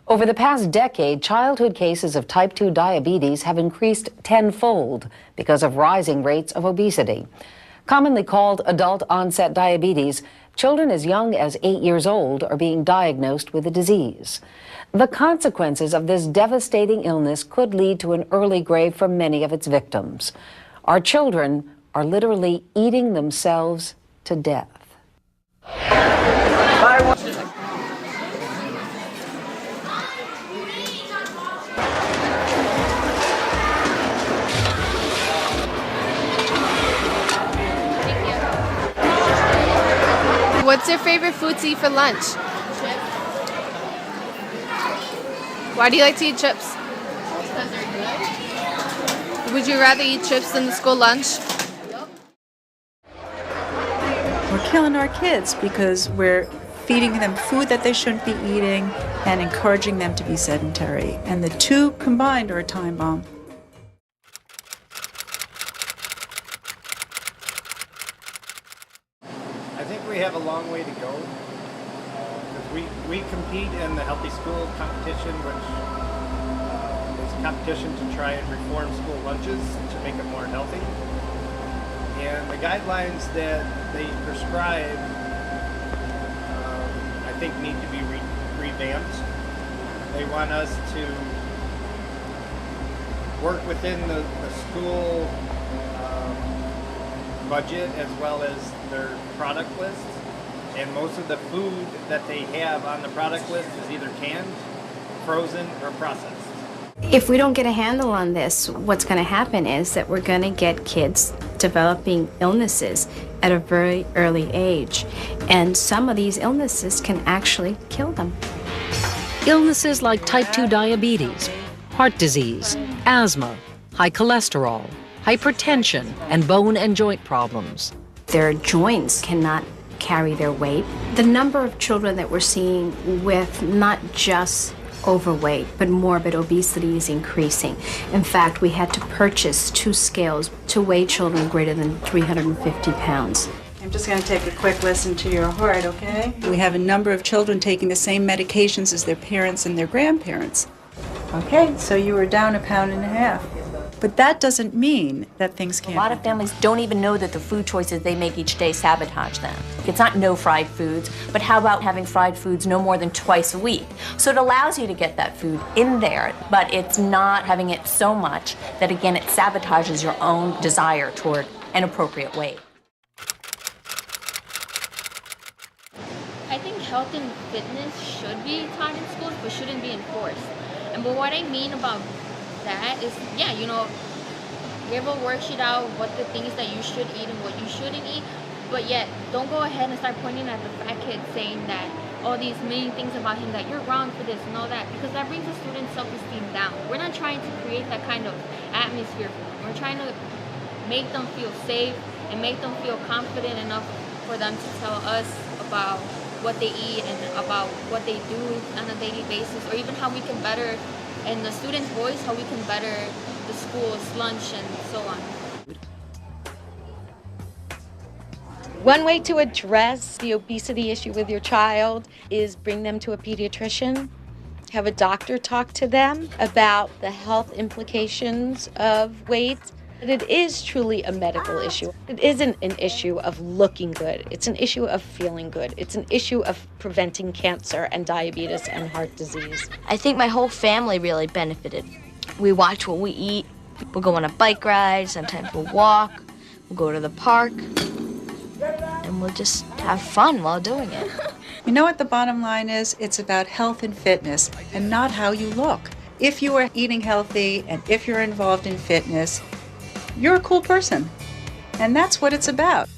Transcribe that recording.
Over the past decade, childhood cases of type 2 diabetes have increased tenfold because of rising rates of obesity. Commonly called adult-onset diabetes, children as young as 8 years old are being diagnosed with the disease. The consequences of this devastating illness could lead to an early grave for many of its victims. Our children are literally eating themselves to death. What's your favorite food to eat for lunch? Chips. Why do you like to eat chips? Because they're good. Would you rather eat chips than the school lunch? Yep. We're killing our kids because we're feeding them food that they shouldn't be eating and encouraging them to be sedentary. And the two combined are a time bomb. I think we have a long way to go. We compete in the Healthy School competition, which is a competition to try and reform school lunches to make it more healthy. And the guidelines that they prescribe, I think, need to be revamped. They want us to work within the school budget as well as their product list, and most of the food that they have on the product list is either canned, frozen, or processed. If we don't get a handle on this, what's going to happen is that we're going to get kids developing illnesses at a very early age, and some of these illnesses can actually kill them. Illnesses like type 2 diabetes, heart disease, asthma, high cholesterol, hypertension, and bone and joint problems. Their joints cannot carry their weight. The number of children that we're seeing with not just overweight, but morbid obesity is increasing. In fact, we had to purchase 2 scales to weigh children greater than 350 pounds. I'm just going to take a quick listen to your heart, okay? We have a number of children taking the same medications as their parents and their grandparents. Okay, so you were down 1.5 pounds. But that doesn't mean that things can't. A lot of families don't even know that the food choices they make each day sabotage them. It's not no fried foods, but how about having fried foods no more than twice a week? So it allows you to get that food in there, but it's not having it so much that, again, it sabotages your own desire toward an appropriate weight. I think health and fitness should be taught in schools, but shouldn't be enforced. But what I mean about that is, yeah, you know, give a worksheet out what the things that you should eat and what you shouldn't eat, but yet don't go ahead and start pointing at the fat kid saying that all these mean things about him, that you're wrong for this and all that, because that brings the student's self-esteem down. We're not trying to create that kind of atmosphere for them. We're trying to make them feel safe and make them feel confident enough for them to tell us about what they eat and about what they do on a daily basis, or even how we can better, in the student's voice, how we can better the school's lunch and so on. One way to address the obesity issue with your child is bring them to a pediatrician, have a doctor talk to them about the health implications of weight. It is truly a medical issue. It isn't an issue of looking good. It's an issue of feeling good. It's an issue of preventing cancer and diabetes and heart disease. I think my whole family really benefited. We watch what we eat. We'll go on a bike ride. Sometimes we'll walk. We'll go to the park. And we'll just have fun while doing it. You know what the bottom line is? It's about health and fitness and not how you look. If you are eating healthy and if you're involved in fitness, you're a cool person. And that's what it's about.